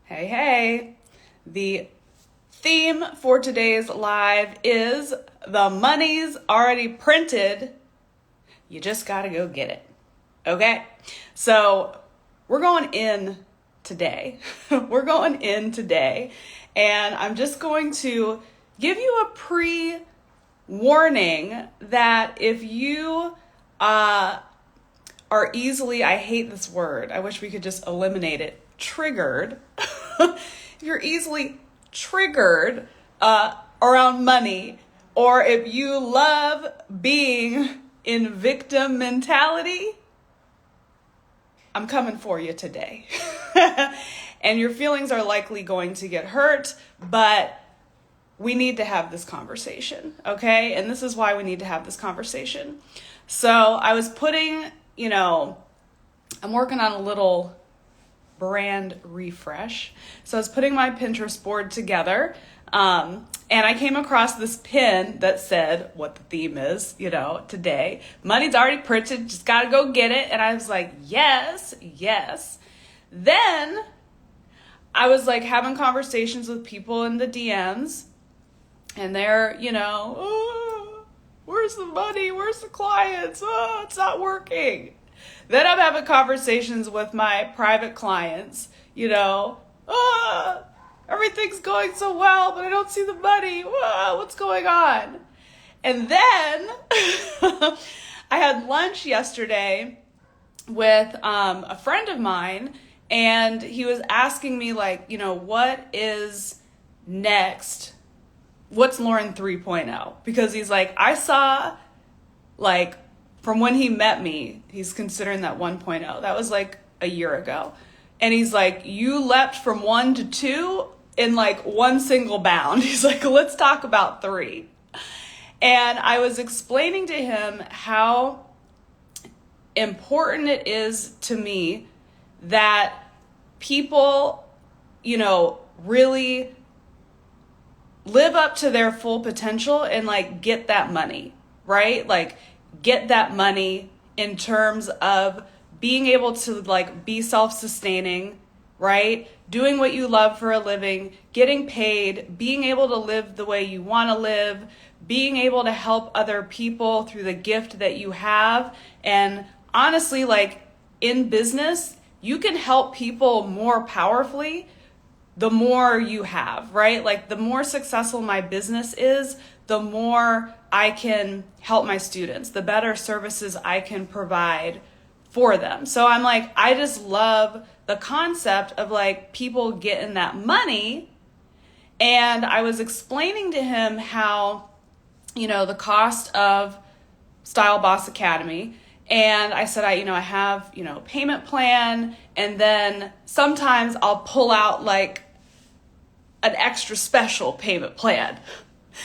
Hey, hey. The theme for today's live is the money's already printed. You just got to go get it. Okay? So we're going in today. We're going in today. And I'm just going to give you a pre-warning that if you are easily, I hate this word, I wish we could just eliminate it, triggered. If you're easily triggered around money, or if you love being in victim mentality, I'm coming for you today. And your feelings are likely going to get hurt, but we need to have this conversation, okay? And this is why we need to have this conversation. So I was putting, I'm working on a little brand refresh. So I was putting my Pinterest board together, and I came across this pin that said what the theme is, today. Money's already printed, just gotta go get it. And I was like, yes. Then I was like having conversations with people in the DMs, and they're, oh, where's the money? Where's the clients? Oh, it's not working. Then I'm having conversations with my private clients, everything's going so well, but I don't see the money. What's going on? And then I had lunch yesterday with a friend of mine, and he was asking me what is next? What's Lauren 3.0? Because he's like, I saw from when he met me, he's considering that 1.0. That was like a year ago. And he's like, you leapt from 1 to 2 in one single bound. He's like, let's talk about 3. And I was explaining to him how important it is to me that people, really live up to their full potential and get that money, right? Get that money in terms of being able to be self-sustaining, right? Doing what you love for a living, getting paid, being able to live the way you want to live, being able to help other people through the gift that you have. And honestly, in business, you can help people more powerfully the more you have, right? The more successful my business is, the more I can help my students, the better services I can provide for them. So I'm I just love the concept of people getting that money. And I was explaining to him how, the cost of Style Boss Academy. And I said, I have, payment plan. And then sometimes I'll pull out an extra special payment plan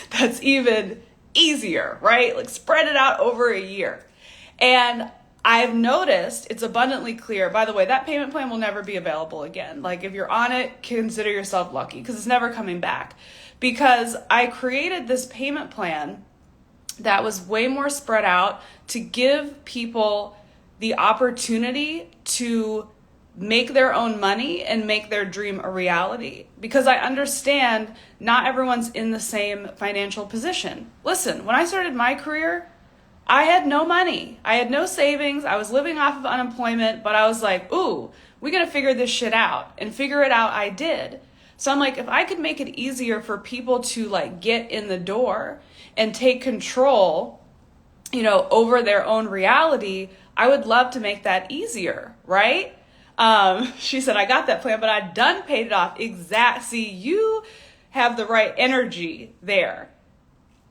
that's even easier, right? Spread it out over a year. And I've noticed it's abundantly clear. By the way, that payment plan will never be available again. If you're on it, consider yourself lucky because it's never coming back. Because I created this payment plan that was way more spread out to give people the opportunity to make their own money and make their dream a reality. Because I understand not everyone's in the same financial position. Listen, when I started my career, I had no money. I had no savings. I was living off of unemployment, but I was like, ooh, we got to figure this shit out. And figure it out, I did. So I'm if I could make it easier for people to get in the door and take control, over their own reality, I would love to make that easier, right? She said, I got that plan, but I done paid it off. See, you have the right energy there.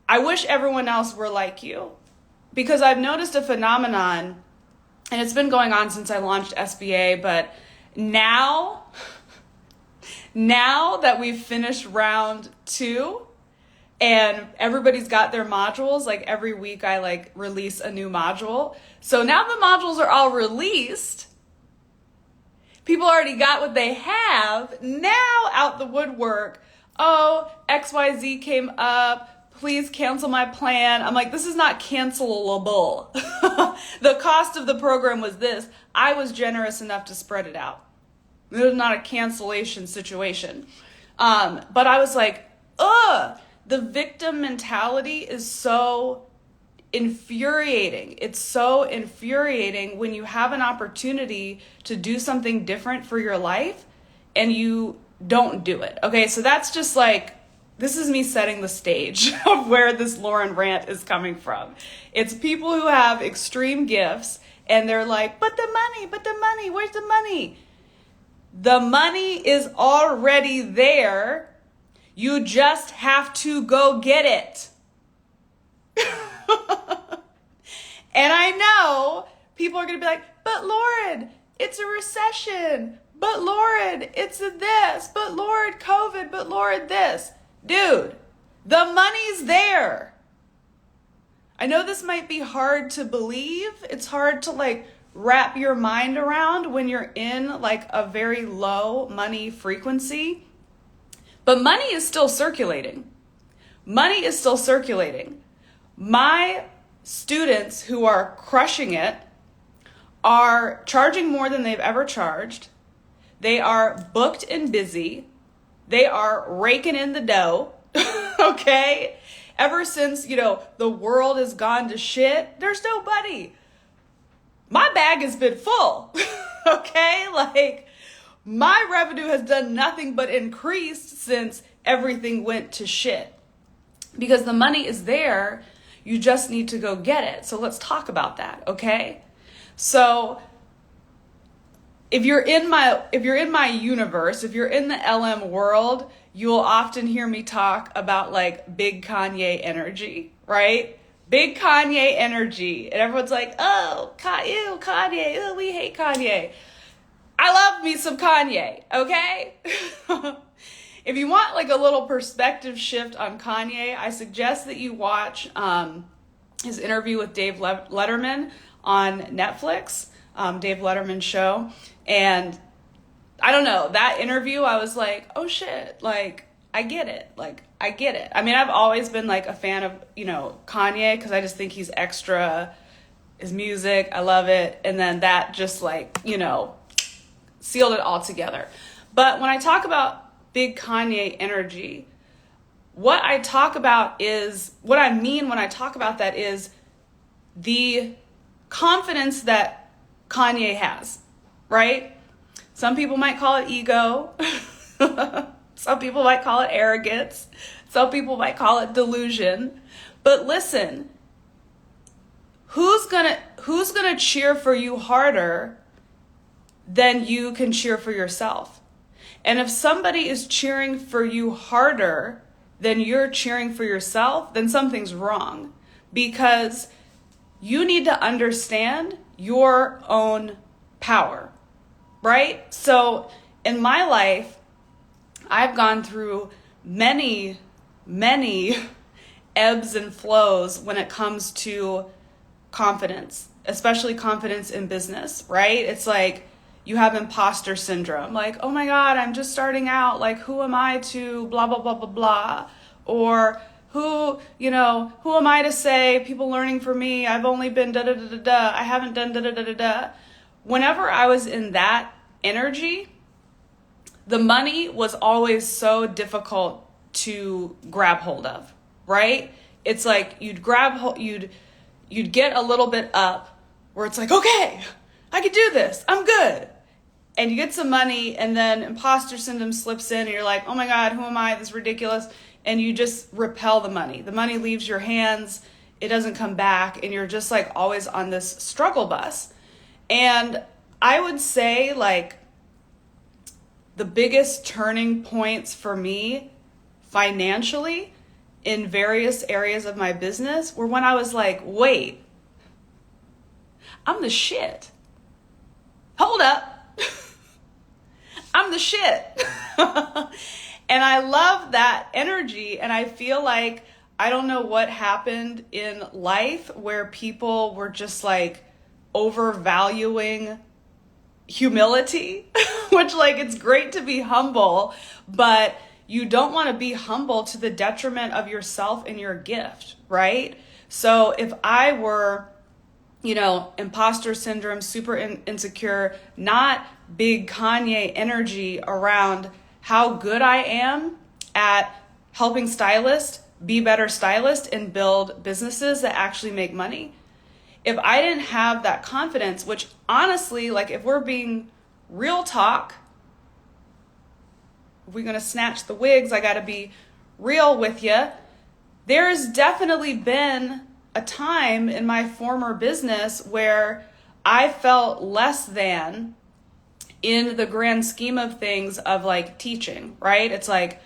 I wish everyone else were like you, because I've noticed a phenomenon, and it's been going on since I launched SBA, but now that we've finished round 2 and everybody's got their modules, every week I release a new module. So now the modules are all released. People already got what they have. Now out the woodwork, oh, XYZ came up. Please cancel my plan. I'm this is not cancelable. The cost of the program was this. I was generous enough to spread it out. It was not a cancellation situation. But I was like, ugh, the victim mentality is so infuriating. It's so infuriating when you have an opportunity to do something different for your life and you don't do it. Okay, so that's just like, this is me setting the stage of where this Lauren rant is coming from. It's people who have extreme gifts and they're like, but the money, where's the money? The money is already there. You just have to go get it. And I know people are going to be like, but Lauren, it's a recession. But Lauren, it's a this. But Lauren, COVID. But Lauren, this. Dude, the money's there. I know this might be hard to believe. It's hard to like wrap your mind around when you're in like a very low money frequency. But money is still circulating. Money is still circulating. My students who are crushing it are charging more than they've ever charged. They are booked and busy. They are raking in the dough. Okay? Ever since, the world has gone to shit, there's nobody. My bag has been full. Okay? Like, my revenue has done nothing but increased since everything went to shit. Because the money is there, you just need to go get it. So let's talk about that, okay? So if you're in my universe, if you're in the LM world, you'll often hear me talk about like big Kanye energy, right? Big Kanye energy. And everyone's like, oh, ew, Kanye, ew, we hate Kanye. I love me some Kanye, okay? If you want like a little perspective shift on Kanye, I suggest that you watch his interview with Dave Letterman on Netflix, Dave Letterman's show. And I don't know, that interview, I was like, oh shit, like, I get it. Like, I get it. I mean, I've always been like a fan of, Kanye, because I just think he's extra, his music, I love it. And then that just like, sealed it all together. But when I talk about big Kanye energy, what I mean when I talk about that is the confidence that Kanye has, right? Some people might call it ego. Some people might call it arrogance. Some people might call it delusion. But listen, who's gonna cheer for you harder than you can cheer for yourself? And if somebody is cheering for you harder than you're cheering for yourself, then something's wrong, because you need to understand your own power, right? So in my life, I've gone through many, many ebbs and flows when it comes to confidence, especially confidence in business, right? It's like you have imposter syndrome, like, oh my God, I'm just starting out, like, who am I to blah, blah, blah, blah, blah, or who am I to say, people learning from me, I've only been da, da, da, da, da, I haven't done da, da, da, da, da. Whenever I was in that energy, the money was always so difficult to grab hold of, right? It's like you'd get a little bit up where it's like, okay, I could do this, I'm good. And you get some money, and then imposter syndrome slips in and you're like, oh my God, who am I? This is ridiculous. And you just repel the money. The money leaves your hands, it doesn't come back, and you're just like always on this struggle bus. And I would say like the biggest turning points for me financially in various areas of my business were when I was like, wait, I'm the shit. Hold up. I'm the shit. And I love that energy. And I feel like, I don't know what happened in life where people were just like overvaluing humility, which like, it's great to be humble, but you don't want to be humble to the detriment of yourself and your gift, right? So if I were, imposter syndrome, super insecure, not big Kanye energy around how good I am at helping stylists be better stylists and build businesses that actually make money. If I didn't have that confidence, which honestly, like if we're being real talk, if we're going to snatch the wigs, I got to be real with you. There's definitely been a time in my former business where I felt less than in the grand scheme of things of like teaching, right? It's like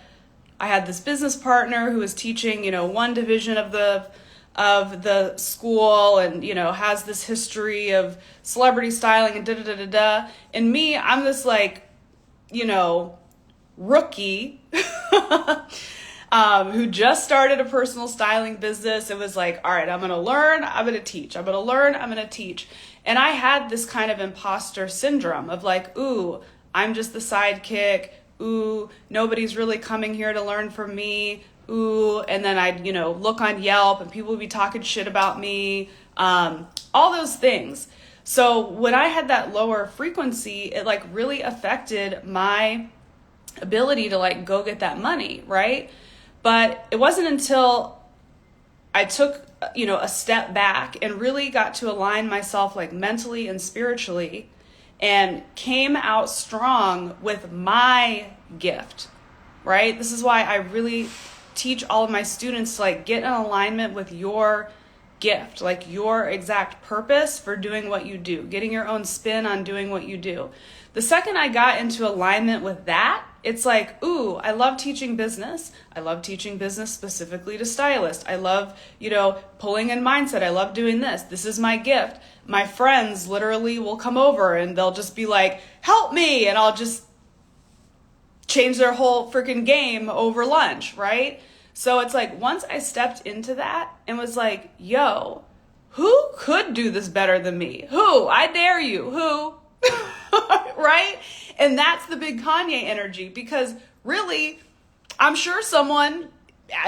I had this business partner who was teaching, one division of the school and, has this history of celebrity styling and da-da-da-da-da. And me, I'm this like, rookie who just started a personal styling business. It was like, all right, I'm going to learn, I'm going to teach. I'm going to learn, I'm going to teach. And I had this kind of imposter syndrome of like, ooh, I'm just the sidekick. Ooh, nobody's really coming here to learn from me. Ooh, and then I'd, look on Yelp and people would be talking shit about me. All those things. So when I had that lower frequency, it like really affected my ability to like go get that money, right? But it wasn't until I took, a step back and really got to align myself like mentally and spiritually and came out strong with my gift, right? This is why I really teach all of my students to like get in alignment with your gift, like your exact purpose for doing what you do, getting your own spin on doing what you do. The second I got into alignment with that, it's like, ooh, I love teaching business. I love teaching business specifically to stylists. I love, pulling in mindset. I love doing this. This is my gift. My friends literally will come over and they'll just be like, help me. And I'll just change their whole freaking game over lunch, right? So it's like, once I stepped into that and was like, yo, who could do this better than me? Who? I dare you. Who? Right? And that's the big Kanye energy, because really, I'm sure someone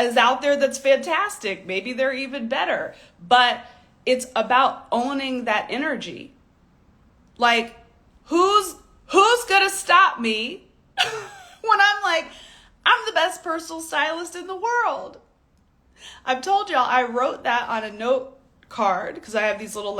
is out there that's fantastic. Maybe they're even better, but it's about owning that energy. Like, who's gonna stop me when I'm like, I'm the best personal stylist in the world? I've told y'all I wrote that on a note card because I have these little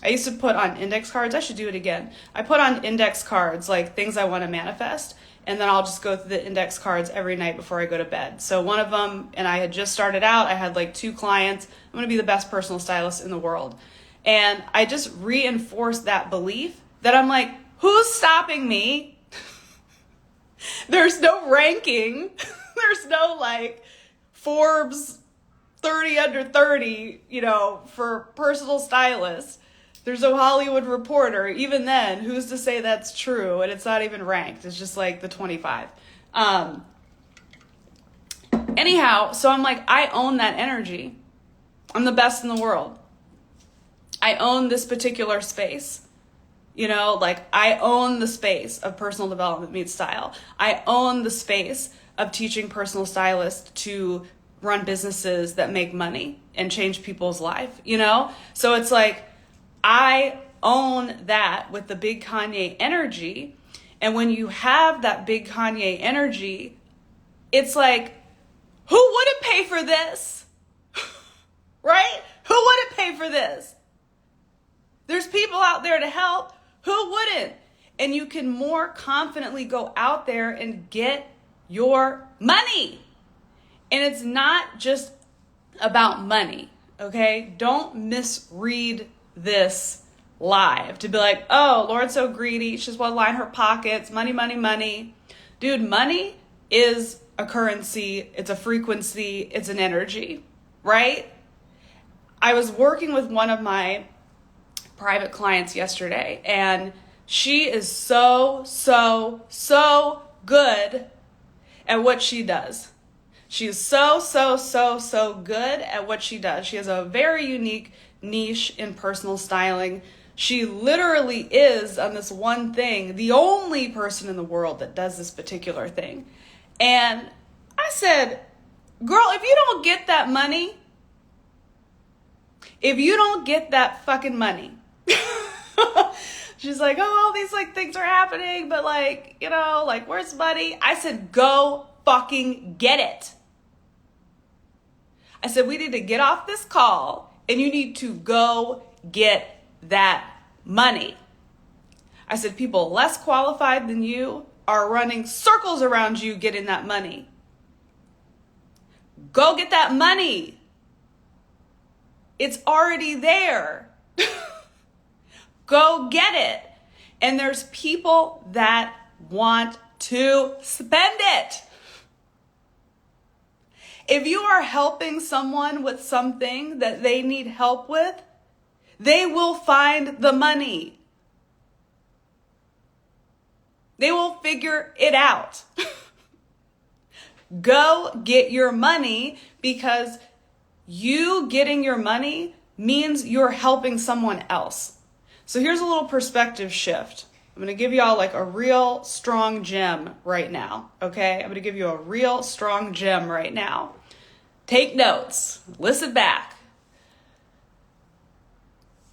I used to put on index cards. I should do it again. I put on index cards, like things I want to manifest, and then I'll just go through the index cards every night before I go to bed. So one of them, and I had just started out, I had like 2 clients. I'm going to be the best personal stylist in the world. And I just reinforced that belief that I'm like, who's stopping me? There's no ranking. There's no like Forbes 30 under 30, for personal stylists. There's no Hollywood Reporter. Even then, who's to say that's true? And it's not even ranked. It's just like the 25. Anyhow, so I'm like, I own that energy. I'm the best in the world. I own this particular space. I own the space of personal development meets style. I own the space of teaching personal stylists to run businesses that make money and change people's life, So it's like, I own that with the big Kanye energy. And when you have that big Kanye energy, it's like, who wouldn't pay for this? Right? Who wouldn't pay for this? There's people out there to help. Who wouldn't? And you can more confidently go out there and get your money. And it's not just about money, okay? Don't misread this live to be like, oh, Lauren's so greedy. She just want to line her pockets. Money, money, money. Dude, money is a currency. It's a frequency. It's an energy, right? I was working with one of my private clients yesterday, and she is so good at what she does. She is so good at what she does. She has a very unique niche in personal styling. She literally is, on this one thing, the only person in the world that does this particular thing. And I said, girl, if you don't get that money, if you don't get that fucking money, She's like, oh, all these like things are happening, but like, you know, like where's money? I said, go fucking get it. I said, we need to get off this call and you need to go get that money. I said, people less qualified than you are running circles around you getting that money. Go get that money. It's already there. Go get it. And there's people that want to spend it. If you are helping someone with something that they need help with, they will find the money. They will figure it out. Go get your money, because you getting your money means you're helping someone else. So here's a little perspective shift. I'm going to give y'all like a real strong gem right now, okay? I'm going to give you a real strong gem right now. Take notes. Listen back.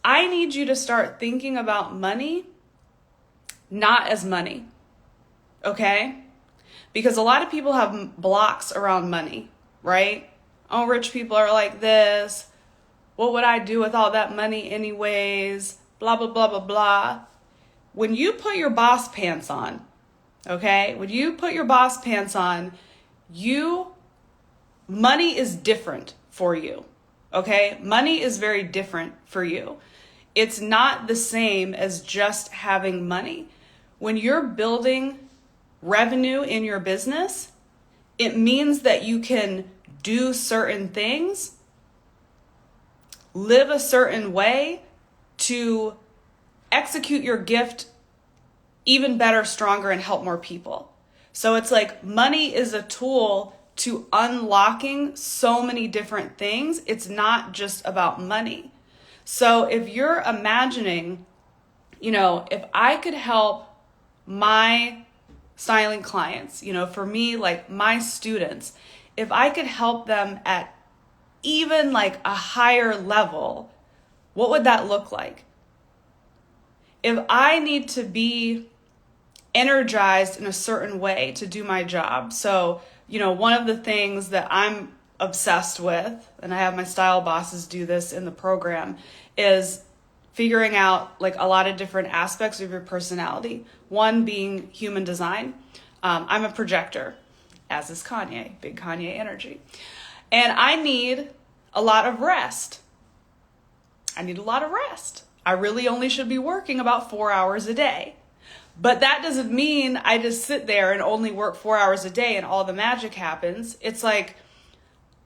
I need you to start thinking about money not as money, okay? Because a lot of people have blocks around money, right? Oh, rich people are like this. What would I do with all that money anyways? Blah, blah, blah, blah, blah. When you put your boss pants on, okay? When you put your boss pants on, money is different for you, okay? Money is very different for you. It's not the same as just having money. When you're building revenue in your business, it means that you can do certain things, live a certain way to execute your gift even better, stronger, and help more people. So it's like money is a tool to unlocking so many different things. It's not just about money. So if you're imagining, if I could help my styling clients, for me, like my students, if I could help them at even like a higher level, what would that look like? If I need to be energized in a certain way to do my job. So, one of the things that I'm obsessed with, and I have my style bosses do this in the program, is figuring out like a lot of different aspects of your personality. One being human design. I'm a projector, as is Kanye, big Kanye energy. And I need a lot of rest. I really only should be working about 4 hours a day. But that doesn't mean I just sit there and only work 4 hours a day and all the magic happens. It's like,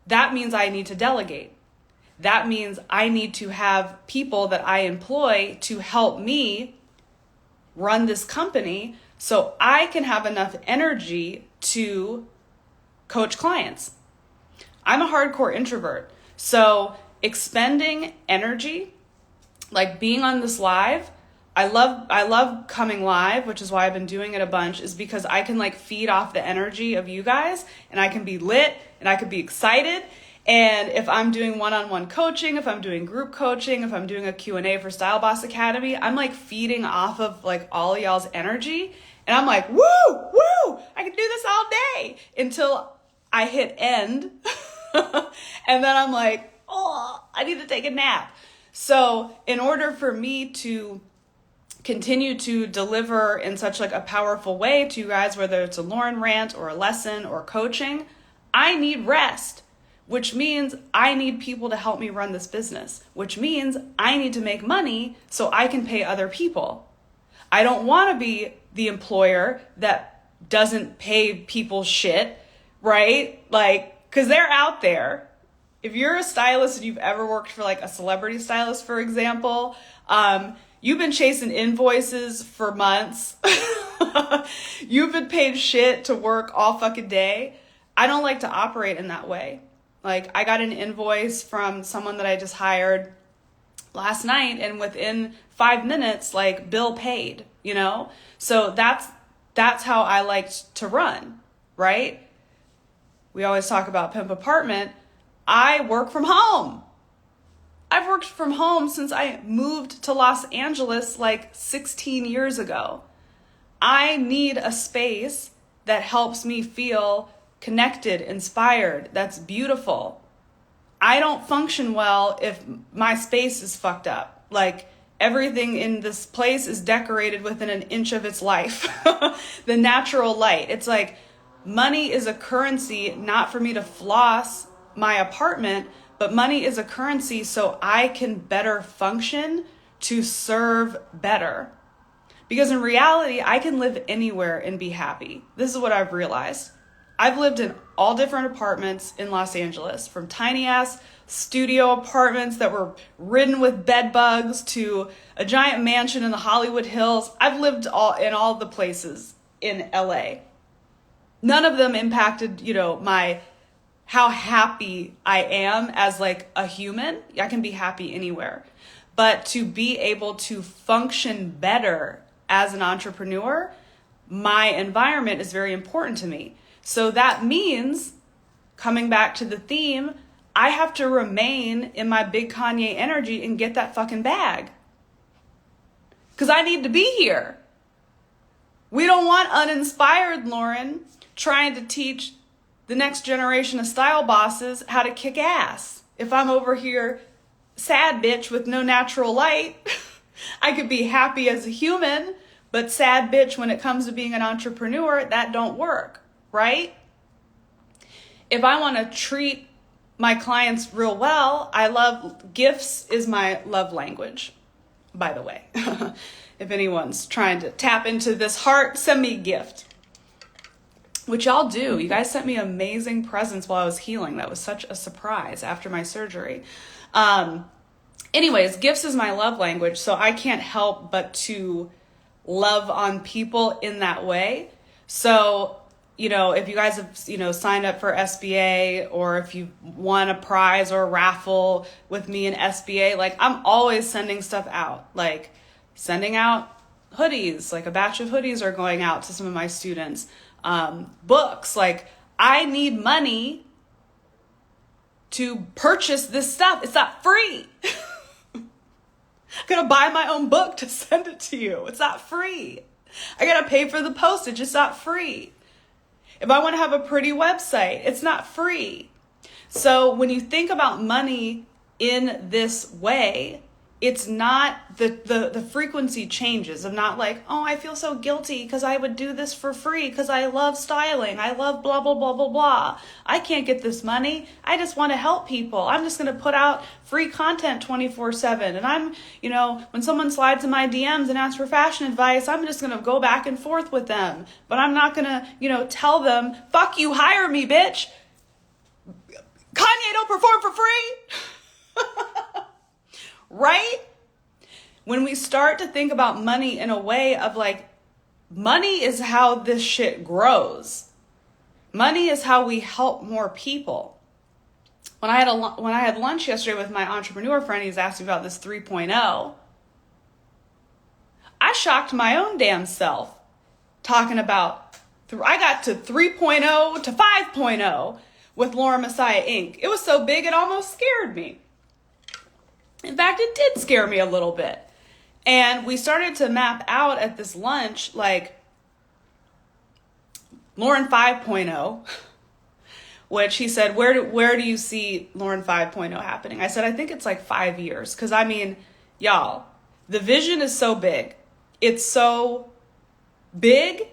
that means I need to delegate. That means I need to have people that I employ to help me run this company so I can have enough energy to coach clients. I'm a hardcore introvert. So expending energy, like being on this live, I love coming live, which is why I've been doing it a bunch, is because I can like feed off the energy of you guys, and I can be lit and I can be excited. And if I'm doing one-on-one coaching, if I'm doing group coaching, if I'm doing a Q&A for Style Boss Academy, I'm like feeding off of like all of y'all's energy. And I'm like, woo, I can do this all day until I hit end. And then I'm like, oh, I need to take a nap. So in order for me to continue to deliver in such like a powerful way to you guys, whether it's a Lauren rant or a lesson or coaching, I need rest, which means I need people to help me run this business, which means I need to make money so I can pay other people. I don't want to be the employer that doesn't pay people shit, right? Like, because they're out there. If you're a stylist and you've ever worked for like a celebrity stylist, for example, you've been chasing invoices for months. You've been paid shit to work all fucking day. I don't like to operate in that way. Like, I got an invoice from someone that I just hired last night, and within 5 minutes, like, bill paid, So that's how I like to run, right? We always talk about pimp apartment. I work from home. I've worked from home since I moved to Los Angeles like 16 years ago. I need a space that helps me feel connected, inspired, that's beautiful. I don't function well if my space is fucked up. Like, everything in this place is decorated within an inch of its life. The natural light. It's like, money is a currency, not for me to floss my apartment, but money is a currency so I can better function to serve better. Because in reality, I can live anywhere and be happy. This is what I've realized. I've lived in all different apartments in Los Angeles, from tiny ass studio apartments that were ridden with bed bugs to a giant mansion in the Hollywood Hills. I've lived in all the places in LA. None of them impacted, how happy I am as like a human. I can be happy anywhere. But to be able to function better as an entrepreneur, my environment is very important to me. So that means, coming back to the theme, I have to remain in my big Kanye energy and get that fucking bag. Because I need to be here. We don't want uninspired Lauren trying to teach the next generation of style bosses how to kick ass. If I'm over here sad bitch with no natural light, I could be happy as a human, but sad bitch when it comes to being an entrepreneur, that don't work, right? If I want to treat my clients real well, gifts is my love language, by the way. If anyone's trying to tap into this heart, send me a gift. Which y'all do. You guys sent me amazing presents while I was healing. That was such a surprise after my surgery. Anyways, gifts is my love language, so I can't help but to love on people in that way. So, if you guys have, signed up for SBA, or if you won a prize or a raffle with me in SBA, like, I'm always sending stuff out, like sending out hoodies, like a batch of hoodies are going out to some of my students. Books, like, I need money to purchase this stuff. It's not free. I'm gonna buy my own book to send it to you. It's not free. I gotta pay for the postage. It's not free. If I want to have a pretty website, it's not free. So when you think about money in this way, it's not the frequency changes of not like, oh, I feel so guilty because I would do this for free because I love styling. I love blah, blah, blah, blah, blah. I can't get this money. I just want to help people. I'm just going to put out free content 24/7. And I'm, when someone slides in my DMs and asks for fashion advice, I'm just going to go back and forth with them. But I'm not going to, tell them, fuck you, hire me, bitch. Kanye don't perform for free. Right? When we start to think about money in a way of like, money is how this shit grows. Money is how we help more people. When I had lunch yesterday with my entrepreneur friend, he's asking about this 3.0. I shocked my own damn self talking about, I got to 3.0 to 5.0 with Laura Messiah Inc. It was so big it almost scared me. In fact, it did scare me a little bit. And we started to map out at this lunch, like, Lauren 5.0, which he said, where do you see Lauren 5.0 happening? I said, I think it's like 5 years. Because, y'all, the vision is so big. It's so big,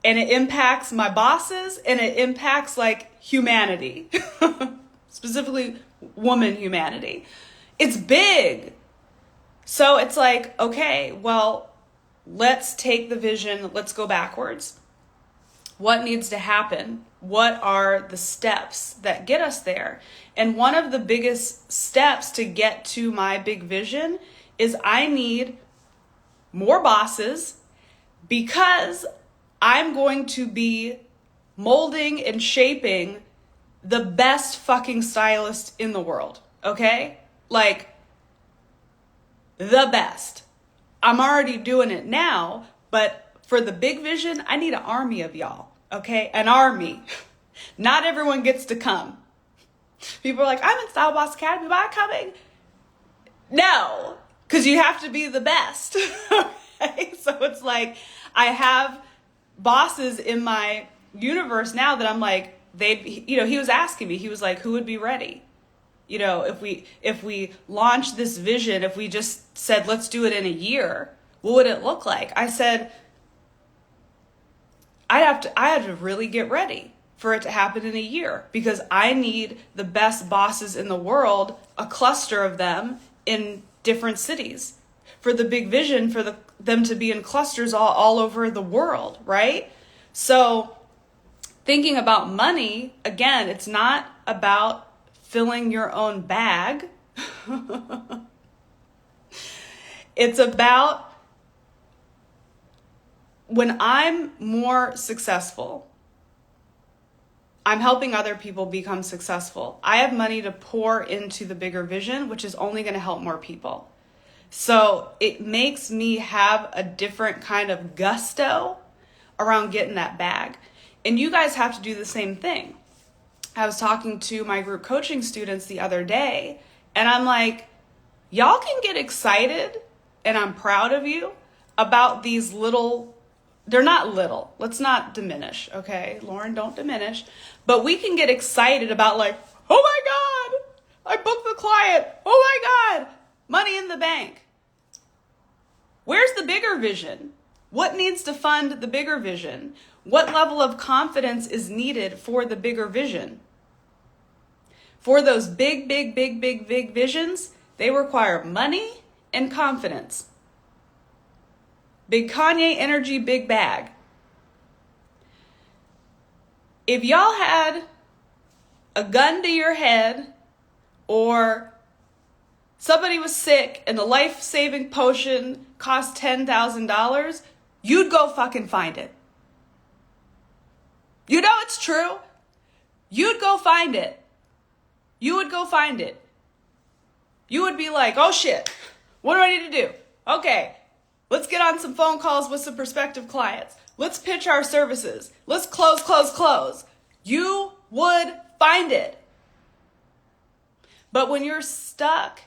and it impacts my bosses, and it impacts, like, humanity. Specifically, woman humanity. It's big. So it's like, okay, well, let's take the vision, let's go backwards. What needs to happen? What are the steps that get us there? And one of the biggest steps to get to my big vision is I need more bosses, because I'm going to be molding and shaping the best fucking stylist in the world, okay? Like, the best. I'm already doing it now, but for the big vision, I need an army of y'all, okay? An army. Not everyone gets to come. People are like, I'm in Style Boss Academy, but I'm coming. No, because you have to be the best. Okay? So it's like I have bosses in my universe now that I'm like, he was asking me, he was like, who would be ready? If we launch this vision, if we just said, let's do it in a year, what would it look like? I said, I had to really get ready for it to happen in a year, because I need the best bosses in the world, a cluster of them in different cities, for the big vision, for them to be in clusters all over the world, right? So thinking about money, again, it's not about filling your own bag. It's about, when I'm more successful, I'm helping other people become successful. I have money to pour into the bigger vision, which is only going to help more people. So it makes me have a different kind of gusto around getting that bag. And you guys have to do the same thing. I was talking to my group coaching students the other day, and I'm like, y'all can get excited, and I'm proud of you, about these little, they're not little, let's not diminish, okay? Lauren, don't diminish. But we can get excited about like, oh my God, I booked the client. Oh my God, money in the bank. Where's the bigger vision? What needs to fund the bigger vision? What level of confidence is needed for the bigger vision? For those big visions, they require money and confidence. Big Kanye energy, big bag. If y'all had a gun to your head, or somebody was sick and the life-saving potion cost $10,000, you'd go fucking find it. You know it's true. You'd go find it. You would go find it. You would be like, oh shit, what do I need to do? Okay, let's get on some phone calls with some prospective clients. Let's pitch our services. Let's close. You would find it. But when you're stuck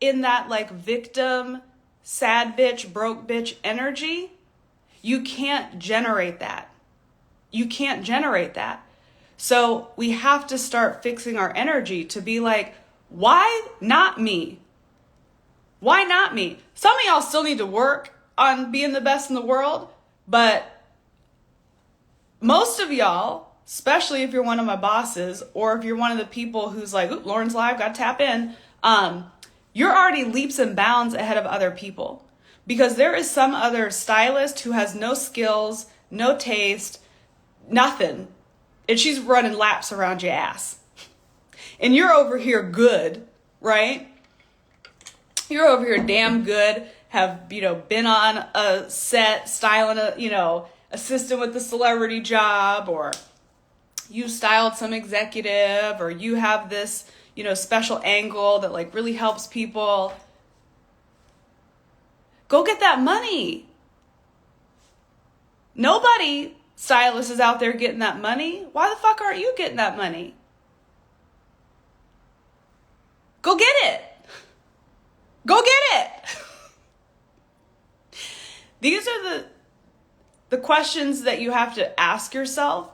in that like victim, sad bitch, broke bitch energy, you can't generate that. You can't generate that. So we have to start fixing our energy to be like, why not me? Why not me? Some of y'all still need to work on being the best in the world, but most of y'all, especially if you're one of my bosses, or if you're one of the people who's like, ooh, Lauren's live, got to tap in, you're already leaps and bounds ahead of other people. Because there is some other stylist who has no skills, no taste, nothing, and she's running laps around your ass. And you're over here good, right? You're over here damn good, have, been on a set styling a, assistant with the celebrity job, or you styled some executive, or you have this, special angle that like really helps people. Go get that money. Nobody stylist is out there getting that money. Why the fuck aren't you getting that money? Go get it. Go get it. These are the questions that you have to ask yourself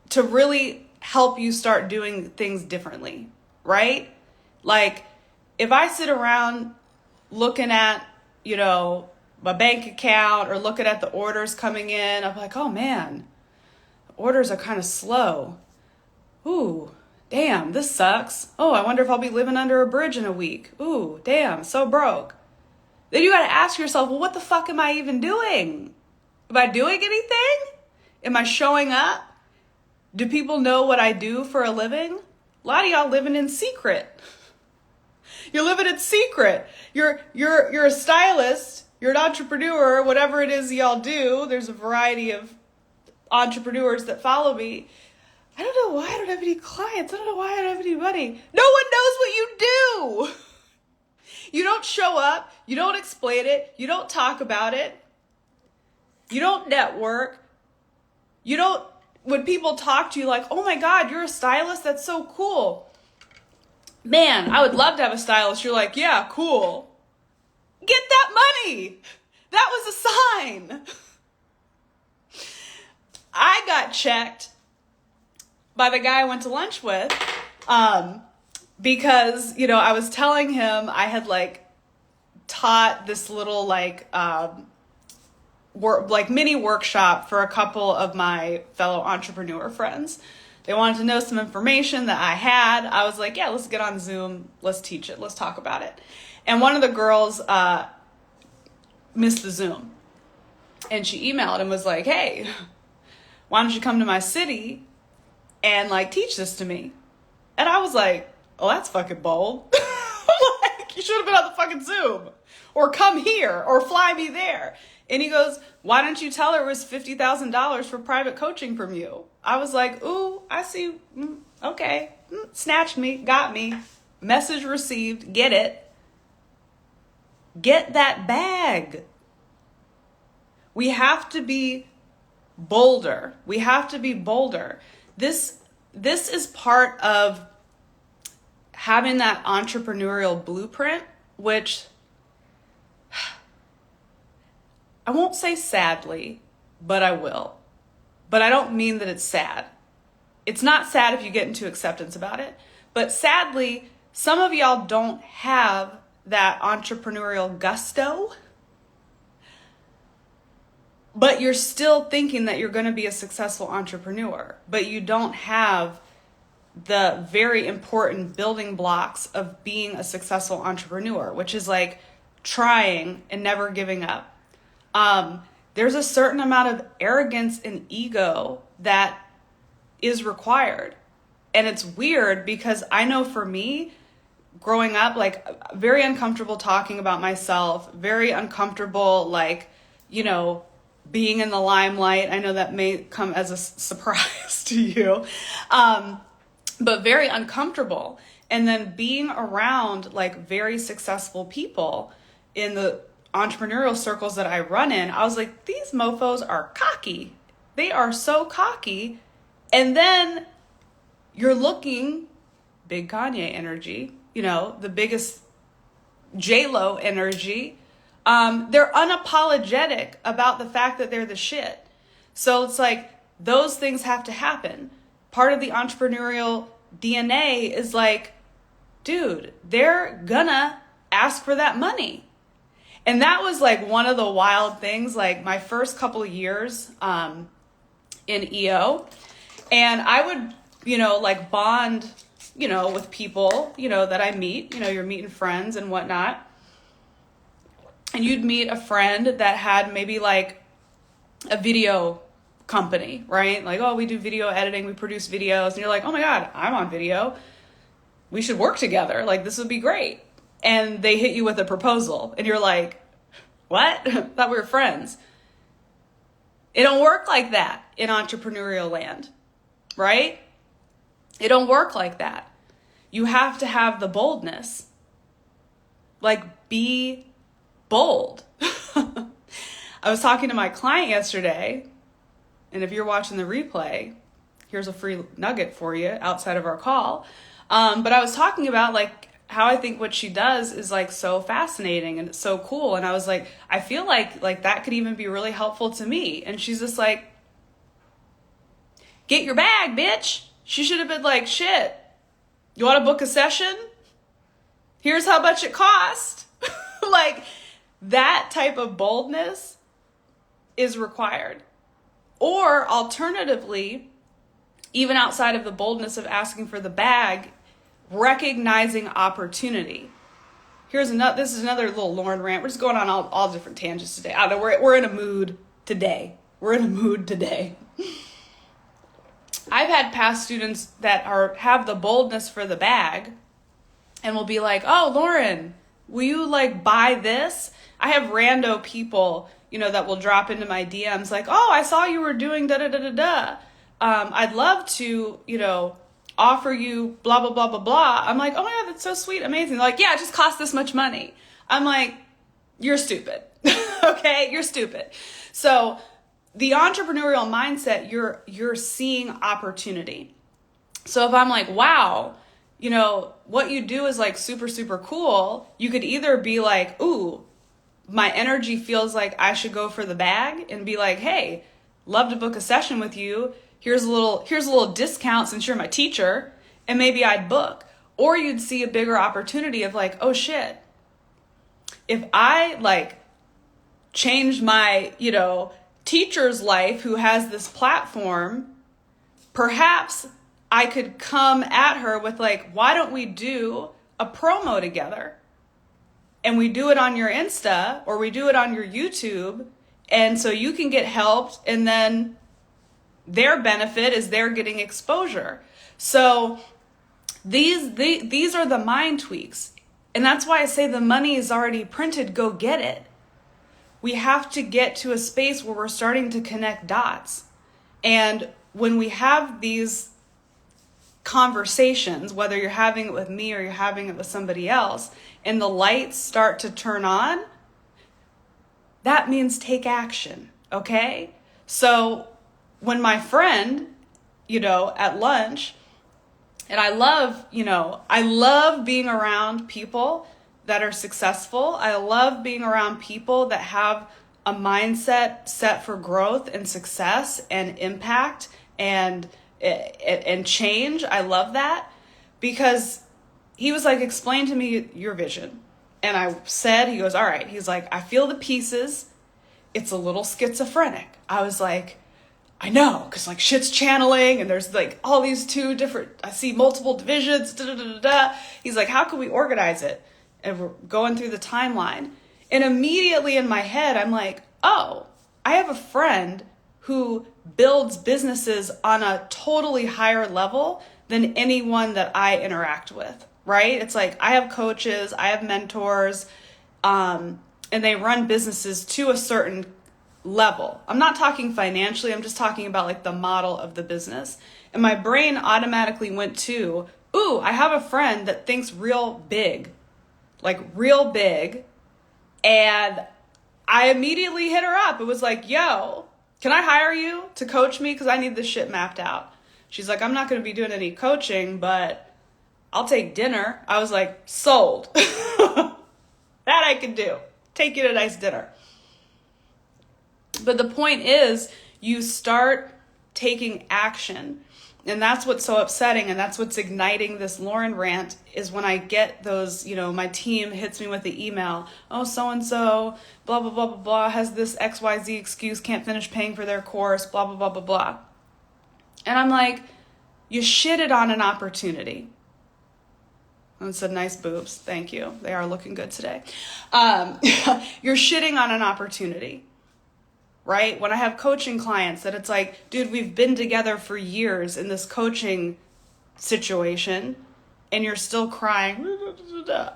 to really help you start doing things differently, right? Like, if I sit around looking at, my bank account, or looking at the orders coming in, I'm like, oh man, orders are kind of slow. Ooh, damn, this sucks. Oh, I wonder if I'll be living under a bridge in a week. Ooh, damn, so broke. Then you got to ask yourself, well, what the fuck am I even doing? Am I doing anything? Am I showing up? Do people know what I do for a living? A lot of y'all living in secret. You're living in secret. You're a stylist. You're an entrepreneur, whatever it is y'all do. There's a variety of entrepreneurs that follow me. I don't know why I don't have any clients. I don't know why I don't have any money. No one knows what you do. You don't show up. You don't explain it. You don't talk about it. You don't network. You don't, when people talk to you like, oh my God, you're a stylist? That's so cool. man, I would love to have a stylist. You're like, yeah, cool. Get that money. That was a sign. I got checked by the guy I went to lunch with, because, I was telling him I had like taught this little mini workshop for a couple of my fellow entrepreneur friends. They wanted to know some information that I had. I was like, yeah, let's get on Zoom. Let's teach it. Let's talk about it. And one of the girls missed the Zoom. And she emailed and was like, hey, why don't you come to my city and teach this to me? And I was like, oh, that's fucking bold. You should have been on the fucking Zoom, or come here, or fly me there. And he goes, why don't you tell her it was $50,000 for private coaching from you? I was like, ooh, I see. Okay. Snatched me, got me. Message received, get it. Get that bag. We have to be bolder. We have to be bolder. This is part of having that entrepreneurial blueprint, which I won't say sadly, but I will. But I don't mean that it's sad. It's not sad if you get into acceptance about it. But sadly, some of y'all don't have that entrepreneurial gusto, but you're still thinking that you're going to be a successful entrepreneur, but you don't have the very important building blocks of being a successful entrepreneur, which is trying and never giving up. There's a certain amount of arrogance and ego that is required. And it's weird because I know for me, growing up, very uncomfortable talking about myself, very uncomfortable, being in the limelight. I know that may come as a surprise to you, but very uncomfortable. And then being around very successful people in the entrepreneurial circles that I run in, I was like, these mofos are cocky. They are so cocky. And then you're looking, big Kanye energy, the biggest J-Lo energy. They're unapologetic about the fact that they're the shit. So it's those things have to happen. Part of the entrepreneurial DNA is dude, they're gonna ask for that money. And that was one of the wild things, my first couple of years in EO. And I would, bond, with people, that I meet, you're meeting friends and whatnot. And you'd meet a friend that had maybe a video company, right? Oh, we do video editing, we produce videos. And you're like, oh my God, I'm on video. We should work together. This would be great. And they hit you with a proposal. And you're like, what? Thought we were friends. It don't work like that in entrepreneurial land, right? It don't work like that. You have to have the boldness. Be bold. I was talking to my client yesterday, and if you're watching the replay, here's a free nugget for you outside of our call. But I was talking about how I think what she does is so fascinating and it's so cool. And I was like, I feel like that could even be really helpful to me. And she's just like, get your bag, bitch. She should have been shit. You want to book a session? Here's how much it cost. That type of boldness is required. Or alternatively, even outside of the boldness of asking for the bag, recognizing opportunity. This is another little Lauren rant. We're just going on all different tangents today. I don't know, we're in a mood today. I've had past students that have the boldness for the bag and will be like, oh, Lauren, will you buy this? I have rando people, that will drop into my DMs oh, I saw you were doing da da da da da. I'd love to, offer you blah, blah, blah, blah, blah. I'm like, oh my God, that's so sweet. Amazing. They're like, yeah, it just cost this much money. I'm like, you're stupid. Okay. You're stupid. So the entrepreneurial mindset, you're seeing opportunity. So if I'm like, wow, what you do is like super, super cool. You could either be like, ooh, my energy feels like I should go for the bag, and be like, hey, love to book a session with you. Here's a little discount since you're my teacher, and maybe I'd book. Or you'd see a bigger opportunity of like, oh shit, if I like change my, teacher's life who has this platform, perhaps I could come at her with like, why don't we do a promo together? And we do it on your Insta, or we do it on your YouTube. And so you can get helped, and then their benefit is they're getting exposure. So these are the mind tweaks. And that's why I say the money is already printed. Go get it. We have to get to a space where we're starting to connect dots. And when we have these conversations, whether you're having it with me or you're having it with somebody else, and the lights start to turn on, that means take action, okay? So when my friend, at lunch, and I love being around people that are successful. I love being around people that have a mindset set for growth and success and impact and change. I love that, because he was like, explain to me your vision. And I said, he goes, all right. He's like, I feel the pieces. It's a little schizophrenic. I was like, I know, because like shit's channeling, and there's like all these two different, I see multiple divisions, da, da, da, da, da. He's like, how can we organize it? And we're going through the timeline. And immediately in my head, I'm like, oh, I have a friend who builds businesses on a totally higher level than anyone that I interact with, right? It's like, I have coaches, I have mentors, and they run businesses to a certain level. I'm not talking financially, I'm just talking about like the model of the business. And my brain automatically went to, ooh, I have a friend that thinks real big. And I immediately hit her up. It was like, yo, can I hire you to coach me? Because I need this shit mapped out. She's like, I'm not going to be doing any coaching, but I'll take dinner. I was like, sold. That I can do. Take you to a nice dinner. But the point is, you start taking action. And that's what's so upsetting, and that's what's igniting this Lauren rant, is when I get those, my team hits me with the email, oh, so-and-so, blah, blah, blah, blah, blah, has this XYZ excuse, can't finish paying for their course, blah, blah, blah, blah, blah. And I'm like, you shitted on an opportunity. And said, nice boobs, thank you. They are looking good today. You're shitting on an opportunity. Right? When I have coaching clients that it's like, dude, we've been together for years in this coaching situation and you're still crying.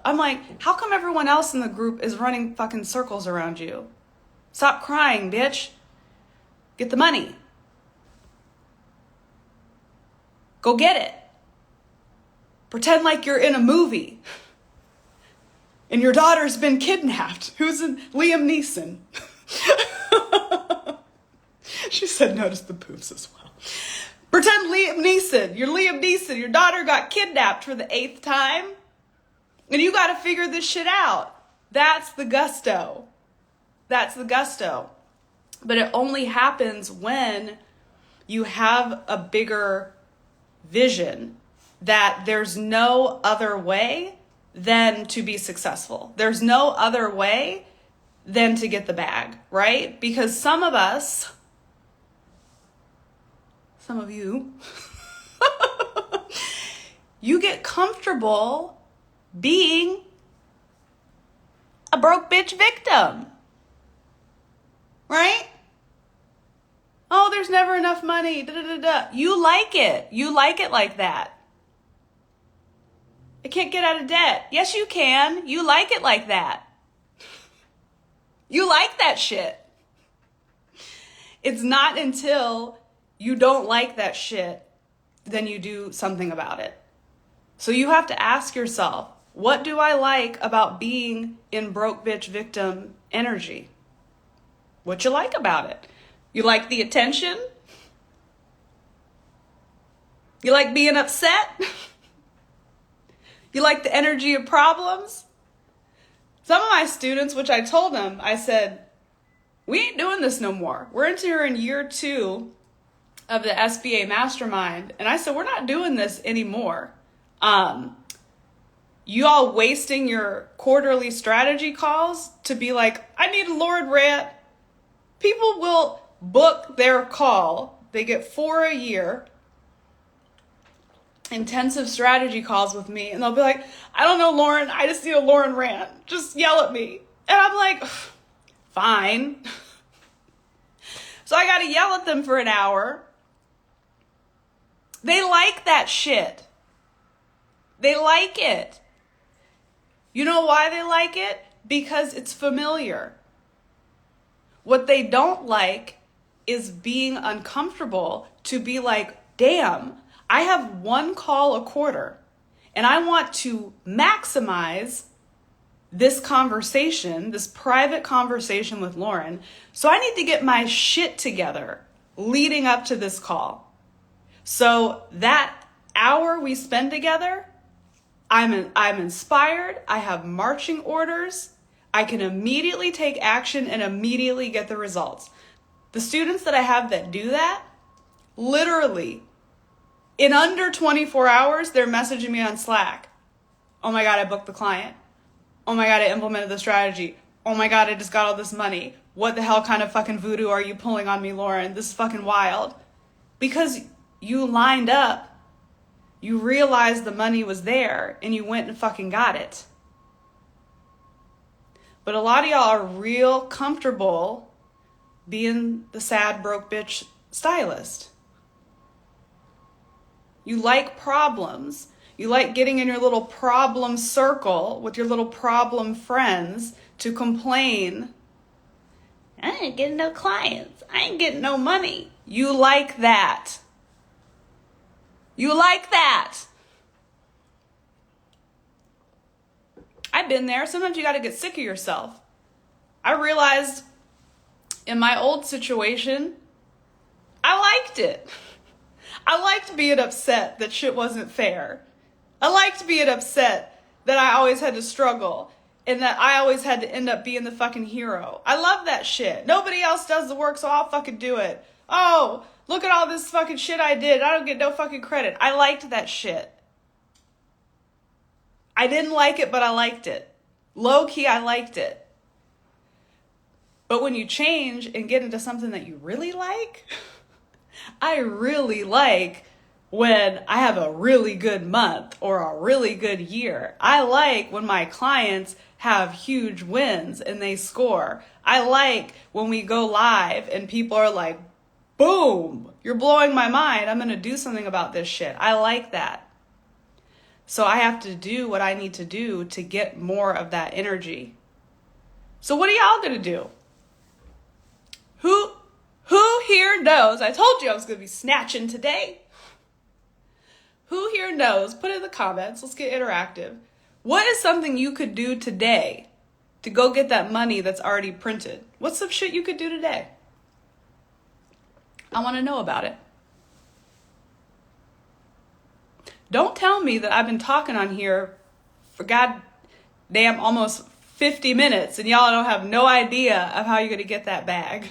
I'm like, how come everyone else in the group is running fucking circles around you? Stop crying, bitch. Get the money. Go get it. Pretend like you're in a movie and your daughter's been kidnapped. Who's in Liam Neeson? She said, notice the boobs as well. Pretend you're Liam Neeson. Your daughter got kidnapped for the 8th time. And you got to figure this shit out. That's the gusto. But it only happens when you have a bigger vision that there's no other way than to be successful. There's no other way than to get the bag, right? Because some of you, you get comfortable being a broke bitch victim, right? Oh, there's never enough money. Da, da, da, da. You like it. You like it like that. I can't get out of debt. Yes, you can. You like it like that. You like that shit. It's not until you don't like that shit, then you do something about it. So you have to ask yourself, what do I like about being in broke bitch victim energy? What you like about it? You like the attention? You like being upset? You like the energy of problems? Some of my students, which I told them, I said, we ain't doing this no more. We're entering year 2 of the SBA Mastermind. And I said, we're not doing this anymore. You all wasting your quarterly strategy calls to be like, I need a Lord rant. People will book their call. They get 4 a year, intensive strategy calls with me. And they'll be like, I don't know, Lauren. I just need a Lauren rant. Just yell at me. And I'm like, fine. So I got to yell at them for an hour. They like that shit. They like it. You know why they like it? Because it's familiar. What they don't like is being uncomfortable to be like, damn, I have 1 call a quarter and I want to maximize this conversation, this private conversation with Lauren. So I need to get my shit together leading up to this call. So that hour we spend together, I'm inspired. I have marching orders. I can immediately take action and immediately get the results. The students that I have that do that, literally, in under 24 hours, they're messaging me on Slack. Oh my God, I booked the client. Oh my God, I implemented the strategy. Oh my God, I just got all this money. What the hell kind of fucking voodoo are you pulling on me, Lauren? This is fucking wild. Because you lined up. You realized the money was there and you went and fucking got it. But a lot of y'all are real comfortable being the sad, broke bitch stylist. You like problems. You like getting in your little problem circle with your little problem friends to complain. I ain't getting no clients. I ain't getting no money. You like that. You like that. I've been there. Sometimes you got to get sick of yourself. I realized in my old situation, I liked it. I liked being upset that shit wasn't fair. I liked being upset that I always had to struggle and that I always had to end up being the fucking hero. I love that shit. Nobody else does the work, so I'll fucking do it. Oh, look at all this fucking shit I did. I don't get no fucking credit. I liked that shit. I didn't like it, but I liked it. Low key, I liked it. But when you change and get into something that you really like, I really like when I have a really good month or a really good year. I like when my clients have huge wins and they score. I like when we go live and people are like, boom, you're blowing my mind. I'm going to do something about this shit. I like that. So I have to do what I need to do to get more of that energy. So what are y'all going to do? Who here knows? I told you I was going to be snatching today. Who here knows? Put it in the comments. Let's get interactive. What is something you could do today to go get that money that's already printed? What's some shit you could do today? I want to know about it. Don't tell me that I've been talking on here for goddamn almost 50 minutes and y'all don't have no idea of how you're going to get that bag.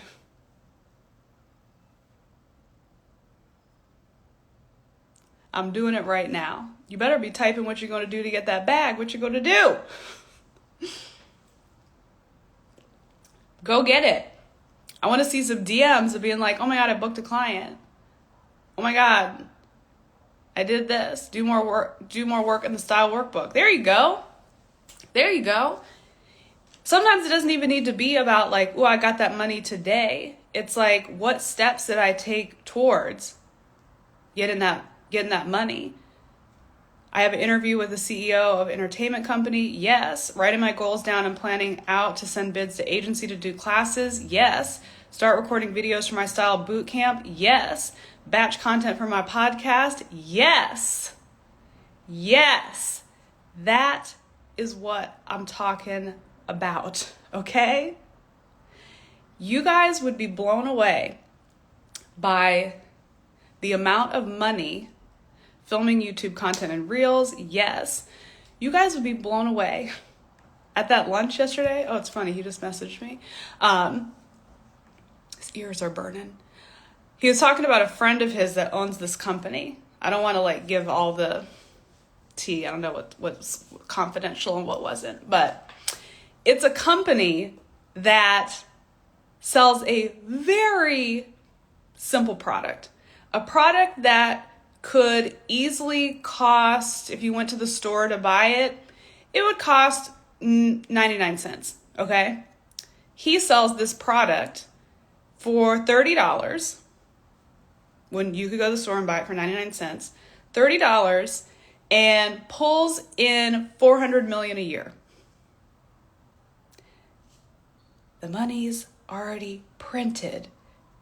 I'm doing it right now. You better be typing what you're going to do to get that bag, what you're going to do. Go get it. I want to see some DMs of being like, oh my God, I booked a client. Oh my God, I did this. Do more work in the style workbook. There you go. There you go. Sometimes it doesn't even need to be about like, oh, I got that money today. It's like, what steps did I take towards getting that money? I have an interview with the CEO of an entertainment company. Yes. Writing my goals down and planning out to send bids to agency to do classes. Yes. Start recording videos for my style boot camp. Yes. Batch content for my podcast. Yes. Yes. That is what I'm talking about. Okay? You guys would be blown away by the amount of money filming YouTube content and reels. Yes. You guys would be blown away. At that lunch yesterday, oh, it's funny, he just messaged me. His ears are burning. He was talking about a friend of his that owns this company. I don't want to like give all the tea. I don't know what's confidential and what wasn't, but it's a company that sells a very simple product. A product that could easily cost, if you went to the store to buy it, it would cost 99 cents, okay? He sells this product for $30 when you could go to the store and buy it for 99 cents, $30, and pulls in $400 million a year. The money's already printed.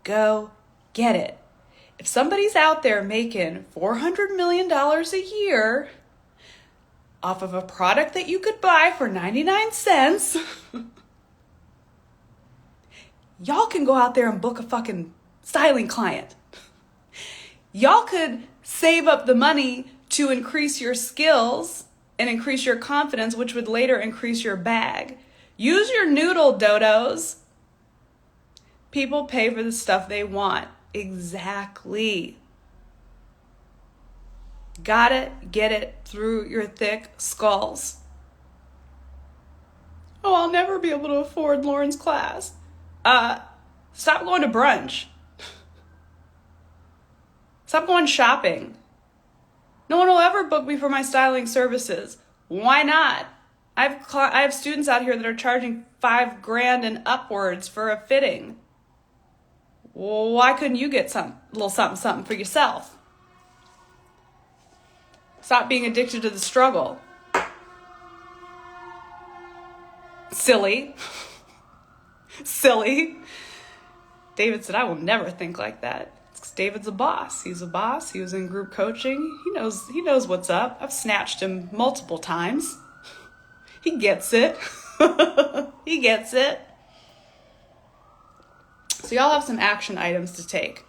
Go get it. If somebody's out there making $400 million a year off of a product that you could buy for 99 cents, y'all can go out there and book a fucking styling client. Y'all could save up the money to increase your skills and increase your confidence, which would later increase your bag. Use your noodle, dodos. People pay for the stuff they want. Exactly. Gotta get it through your thick skulls. Oh, I'll never be able to afford Lauren's class. Stop going to brunch. Stop going shopping. No one will ever book me for my styling services. Why not? I have students out here that are charging $5,000 and upwards for a fitting. Well, why couldn't you get a little something for yourself? Stop being addicted to the struggle. Silly. Silly. David said, I will never think like that. David's a boss. He's a boss. He was in group coaching. He knows what's up. I've snatched him multiple times. He gets it. He gets it. So y'all have some action items to take.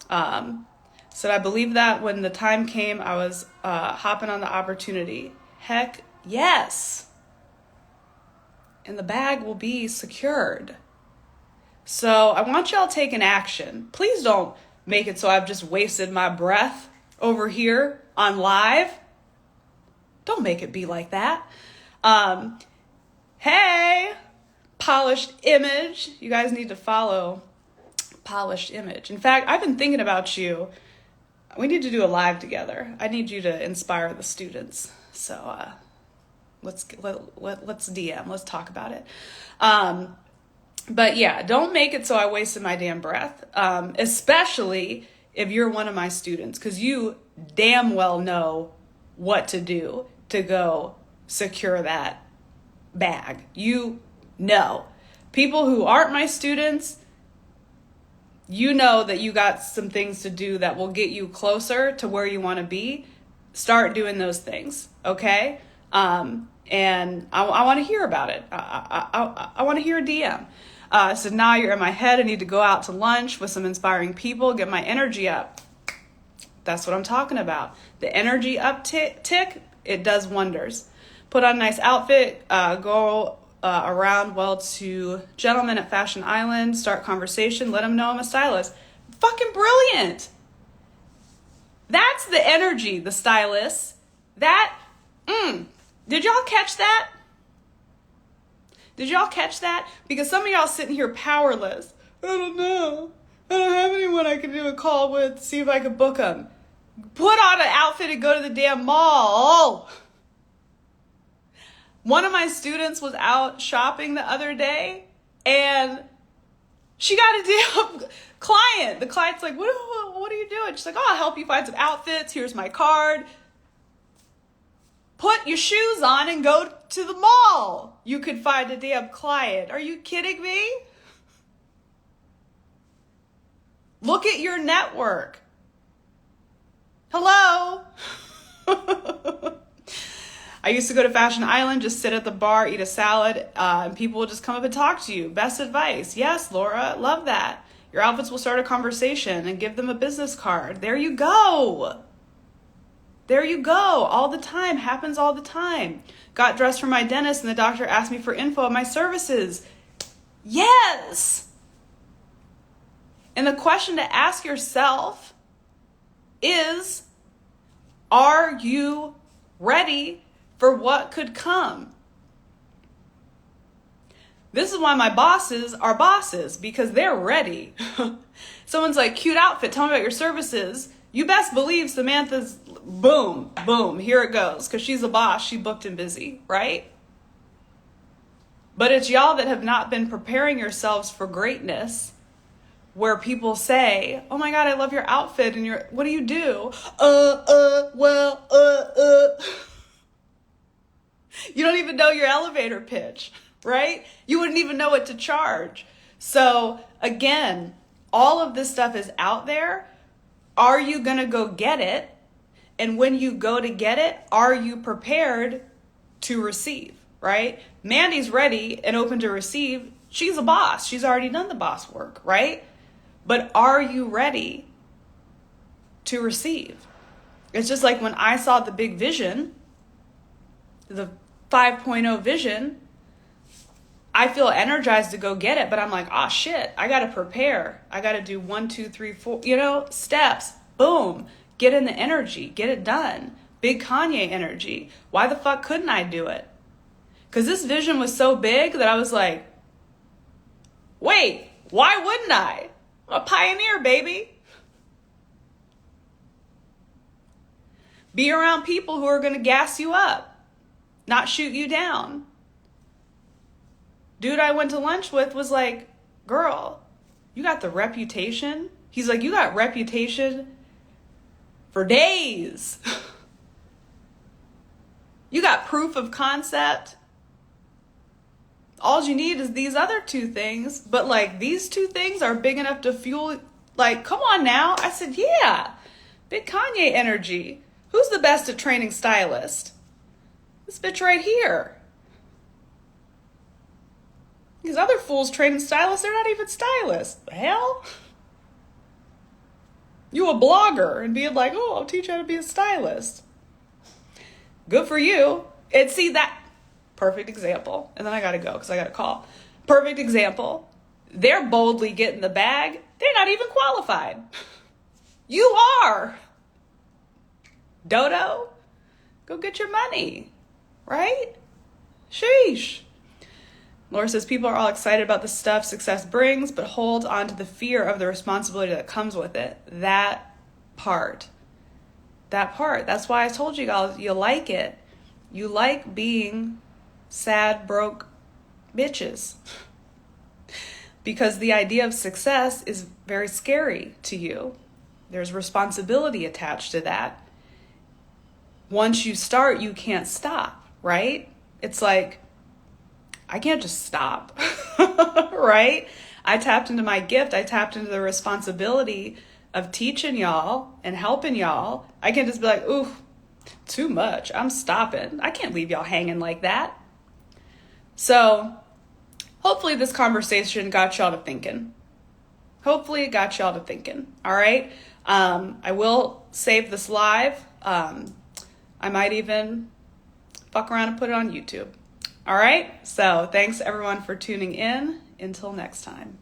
So I believe that when the time came, I was hopping on the opportunity. Heck yes. And the bag will be secured. So I want y'all taking action. Please don't make it so I've just wasted my breath over here on live. Don't make it be like that. Hey, Polished Image. You guys need to follow Polished Image. In fact, I've been thinking about you. We need to do a live together. I need you to inspire the students. So let's DM. Let's talk about it. But yeah, don't make it so I wasted my damn breath, especially if you're one of my students, because you damn well know what to do to go secure that bag. You know. People who aren't my students, you know that you got some things to do that will get you closer to where you want to be. Start doing those things, okay? And I want to hear about it. I want to hear a DM. So now you're in my head. I need to go out to lunch with some inspiring people, get my energy up. That's what I'm talking about. The energy uptick, it does wonders. Put on a nice outfit, go around to gentlemen at Fashion Island, start conversation, let them know I'm a stylist. Fucking brilliant. That's the energy, the stylists. Did y'all catch that? Did y'all catch that? Because some of y'all sitting here powerless. I don't know. I don't have anyone I can do a call with to see if I can book them. Put on an outfit and go to the damn mall. One of my students was out shopping the other day and she got a damn client. The client's like, what are you doing? She's like, oh, I'll help you find some outfits. Here's my card. Put your shoes on and go to the mall. You could find a damn client. Are you kidding me? Look at your network. Hello? I used to go to Fashion Island, just sit at the bar, eat a salad, and people will just come up and talk to you. Best advice. Yes, Laura, love that. Your outfits will start a conversation and give them a business card. There you go. There you go. All the time. Happens all the time. Got dressed for my dentist and the doctor asked me for info on my services. Yes. And the question to ask yourself is, are you ready for what could come? This is why my bosses are bosses, because they're ready. Someone's like, cute outfit, tell me about your services. You best believe Samantha's boom, boom, here it goes. Because she's a boss, she booked and busy, right? But it's y'all that have not been preparing yourselves for greatness, where people say, oh my God, I love your outfit. And what do you do? You don't even know your elevator pitch, right? You wouldn't even know what to charge. So again, all of this stuff is out there. Are you going to go get it? And when you go to get it, are you prepared to receive, right? Mandy's ready and open to receive. She's a boss. She's already done the boss work, right? But are you ready to receive? It's just like when I saw the big vision, the 5.0 vision, I feel energized to go get it, but I'm like, oh shit, I got to prepare. I got to do 1, 2, 3, 4, steps. Boom. Get in the energy. Get it done. Big Kanye energy. Why the fuck couldn't I do it? Because this vision was so big that I was like, wait, why wouldn't I? I'm a pioneer, baby. Be around people who are going to gas you up, not shoot you down. Dude I went to lunch with was like, girl, you got the reputation. He's like, you got reputation for days. You got proof of concept. All you need is these other 2 things. But like, these 2 things are big enough to fuel, like, come on now. I said, yeah, big Kanye energy. Who's the best at training stylists? This bitch right here. These other fools training stylists, they're not even stylists. The hell? You a blogger and being like, oh, I'll teach you how to be a stylist. Good for you. And see that perfect example. And then I got to go because I got a call. Perfect example. They're boldly getting the bag. They're not even qualified. You are. Dodo, go get your money, right? Sheesh. Laura says, people are all excited about the stuff success brings, but hold on to the fear of the responsibility that comes with it. That part. That's why I told you guys, you like it. You like being sad, broke bitches. Because the idea of success is very scary to you. There's responsibility attached to that. Once you start, you can't stop, right? It's like, I can't just stop, right? I tapped into my gift. I tapped into the responsibility of teaching y'all and helping y'all. I can't just be like, ooh, too much. I'm stopping. I can't leave y'all hanging like that. So hopefully this conversation got y'all to thinking. Hopefully it got y'all to thinking. All right. I will save this live. I might even fuck around and put it on YouTube. All right. So thanks everyone for tuning in. Until next time.